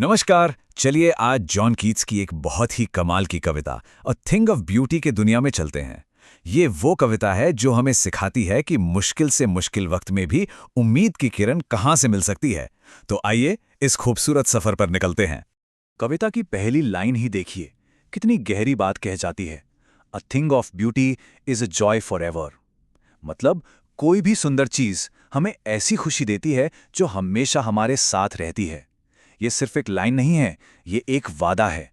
नमस्कार। चलिए आज जॉन कीट्स की एक बहुत ही कमाल की कविता अ थिंग ऑफ ब्यूटी के दुनिया में चलते हैं। ये वो कविता है जो हमें सिखाती है कि मुश्किल से मुश्किल वक्त में भी उम्मीद की किरण कहाँ से मिल सकती है। तो आइए इस खूबसूरत सफर पर निकलते हैं। कविता की पहली लाइन ही देखिए, कितनी गहरी बात कह जाती है। A thing of beauty is a joy for ever. मतलब कोई भी सुंदर चीज हमें ऐसी खुशी देती है जो हमेशा हमारे साथ रहती है। ये सिर्फ एक लाइन नहीं है, ये एक वादा है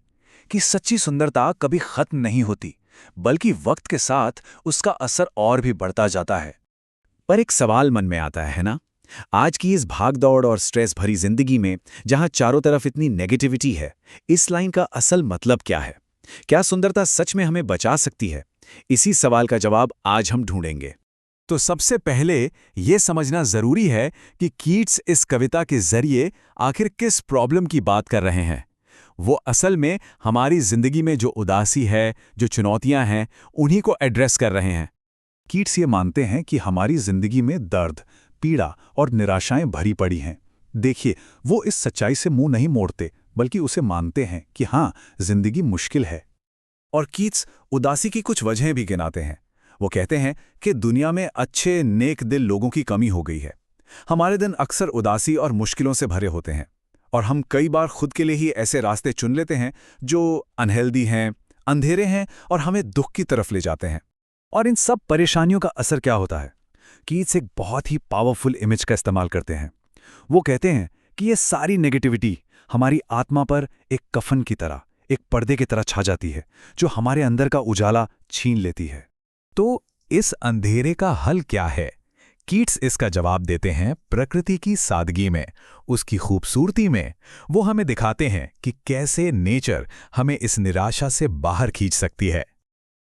कि सच्ची सुंदरता कभी खत्म नहीं होती, बल्कि वक्त के साथ उसका असर और भी बढ़ता जाता है। पर एक सवाल मन में आता है ना, आज की इस भागदौड़ और स्ट्रेस भरी जिंदगी में जहां चारों तरफ इतनी नेगेटिविटी है, इस लाइन का असल मतलब क्या है? क्या सुंदरता सच में हमें बचा सकती है? इसी सवाल का जवाब आज हम ढूंढेंगे। तो सबसे पहले ये समझना जरूरी है कि कीट्स इस कविता के जरिए आखिर किस प्रॉब्लम की बात कर रहे हैं। वो असल में हमारी जिंदगी में जो उदासी है, जो चुनौतियां हैं, उन्हीं को एड्रेस कर रहे हैं। कीट्स ये मानते हैं कि हमारी जिंदगी में दर्द, पीड़ा और निराशाएं भरी पड़ी हैं। देखिए, वो इस सच्चाई से मुंह नहीं मोड़ते, बल्कि उसे मानते हैं कि हाँ, जिंदगी मुश्किल है। और कीट्स उदासी की कुछ वजहें भी गिनाते हैं। वो कहते हैं कि दुनिया में अच्छे नेक दिल लोगों की कमी हो गई है। हमारे दिन अक्सर उदासी और मुश्किलों से भरे होते हैं, और हम कई बार खुद के लिए ही ऐसे रास्ते चुन लेते हैं जो अनहेल्दी हैं, अंधेरे हैं और हमें दुख की तरफ ले जाते हैं। और इन सब परेशानियों का असर क्या होता है? कीट्स एक बहुत ही पावरफुल इमेज का इस्तेमाल करते हैं। वो कहते हैं कि ये सारी नेगेटिविटी हमारी आत्मा पर एक कफन की तरह, एक पर्दे की तरह छा जाती है, जो हमारे अंदर का उजाला छीन लेती है। तो इस अंधेरे का हल क्या है? कीट्स इसका जवाब देते हैं प्रकृति की सादगी में, उसकी खूबसूरती में। वो हमें दिखाते हैं कि कैसे नेचर हमें इस निराशा से बाहर खींच सकती है।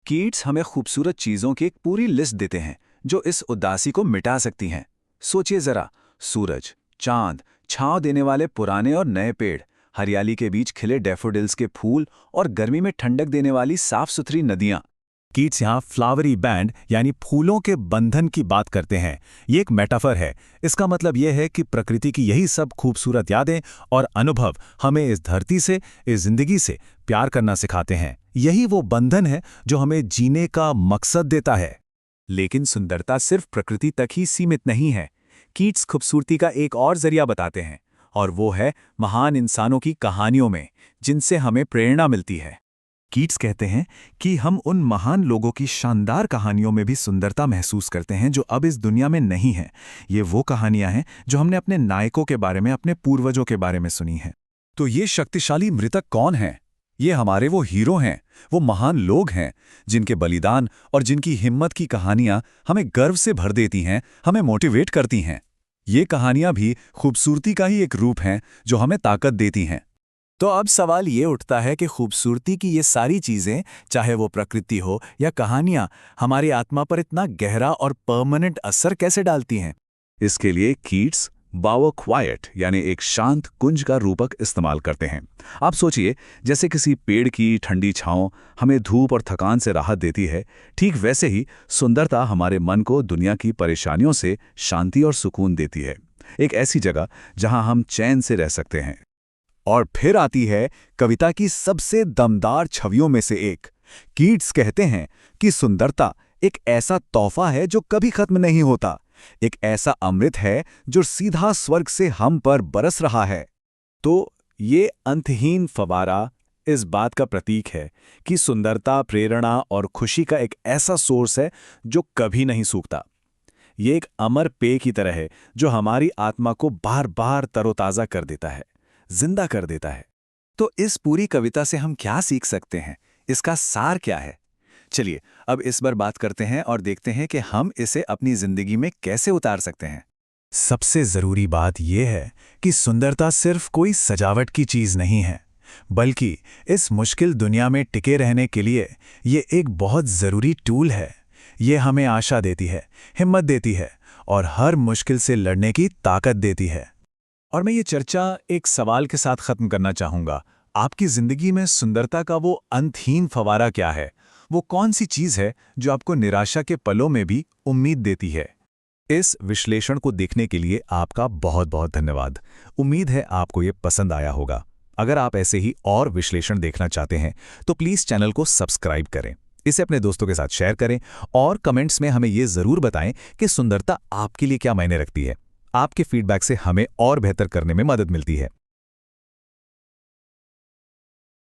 कीट्स हमें खूबसूरत चीजों की एक पूरी लिस्ट देते हैं जो इस उदासी को मिटा सकती हैं। सोचिए जरा, सूरज, चांद, छांव देने वाले पुराने और नए पेड़, हरियाली के बीच खिले डैफोडिल्स के फूल और गर्मी में ठंडक देने वाली साफ सुथरी नदियां। कीट्स यहाँ फ्लावरी बैंड यानी फूलों के बंधन की बात करते हैं। ये एक मेटाफर है। इसका मतलब यह है कि प्रकृति की यही सब खूबसूरत यादें और अनुभव हमें इस धरती से, इस जिंदगी से प्यार करना सिखाते हैं। यही वो बंधन है जो हमें जीने का मकसद देता है। लेकिन सुंदरता सिर्फ प्रकृति तक ही सीमित नहीं है। कीट्स खूबसूरती का एक और जरिया बताते हैं, और वो है महान इंसानों की कहानियों में, जिनसे हमें प्रेरणा मिलती है। कीट्स कहते हैं कि हम उन महान लोगों की शानदार कहानियों में भी सुंदरता महसूस करते हैं जो अब इस दुनिया में नहीं हैं। ये वो कहानियां हैं जो हमने अपने नायकों के बारे में, अपने पूर्वजों के बारे में सुनी हैं। तो ये शक्तिशाली मृतक कौन हैं? ये हमारे वो हीरो हैं, वो महान लोग हैं जिनके बलिदान और जिनकी हिम्मत की कहानियां हमें गर्व से भर देती हैं, हमें मोटिवेट करती हैं। ये कहानियां भी खूबसूरती का ही एक रूप हैं जो हमें ताकत देती हैं। तो अब सवाल ये उठता है कि खूबसूरती की ये सारी चीज़ें, चाहे वो प्रकृति हो या कहानियाँ, हमारी आत्मा पर इतना गहरा और परमानेंट असर कैसे डालती हैं? इसके लिए कीट्स बावर क्वाइट यानी एक शांत कुंज का रूपक इस्तेमाल करते हैं। आप सोचिए, जैसे किसी पेड़ की ठंडी छांव हमें धूप और थकान से राहत देती है, ठीक वैसे ही सुंदरता हमारे मन को दुनिया की परेशानियों से शांति और सुकून देती है। एक ऐसी जगह जहां हम चैन से रह सकते हैं। और फिर आती है कविता की सबसे दमदार छवियों में से एक। कीट्स कहते हैं कि सुंदरता एक ऐसा तोहफा है जो कभी खत्म नहीं होता, एक ऐसा अमृत है जो सीधा स्वर्ग से हम पर बरस रहा है। तो ये अंतहीन फवारा इस बात का प्रतीक है कि सुंदरता प्रेरणा और खुशी का एक ऐसा सोर्स है जो कभी नहीं सूखता। ये एक अमर पेय की तरह है जो हमारी आत्मा को बार बार तरोताजा कर देता है, जिंदा कर देता है। तो इस पूरी कविता से हम क्या सीख सकते हैं? इसका सार क्या है? चलिए अब इस बार बात करते हैं और देखते हैं कि हम इसे अपनी जिंदगी में कैसे उतार सकते हैं। सबसे जरूरी बात यह है कि सुंदरता सिर्फ कोई सजावट की चीज नहीं है, बल्कि इस मुश्किल दुनिया में टिके रहने के लिए ये एक बहुत जरूरी टूल है। ये हमें आशा देती है, हिम्मत देती है और हर मुश्किल से लड़ने की ताकत देती है। और मैं ये चर्चा एक सवाल के साथ खत्म करना चाहूंगा। आपकी जिंदगी में सुंदरता का वो अंतहीन फवारा क्या है? वो कौन सी चीज है जो आपको निराशा के पलों में भी उम्मीद देती है? इस विश्लेषण को देखने के लिए आपका बहुत बहुत धन्यवाद। उम्मीद है आपको ये पसंद आया होगा। अगर आप ऐसे ही और विश्लेषण देखना चाहते हैं तो प्लीज़ चैनल को सब्सक्राइब करें, इसे अपने दोस्तों के साथ शेयर करें और कमेंट्स में हमें ये ज़रूर बताएं कि सुंदरता आपके लिए क्या मायने रखती है। आपके फीडबैक से हमें और बेहतर करने में मदद मिलती है।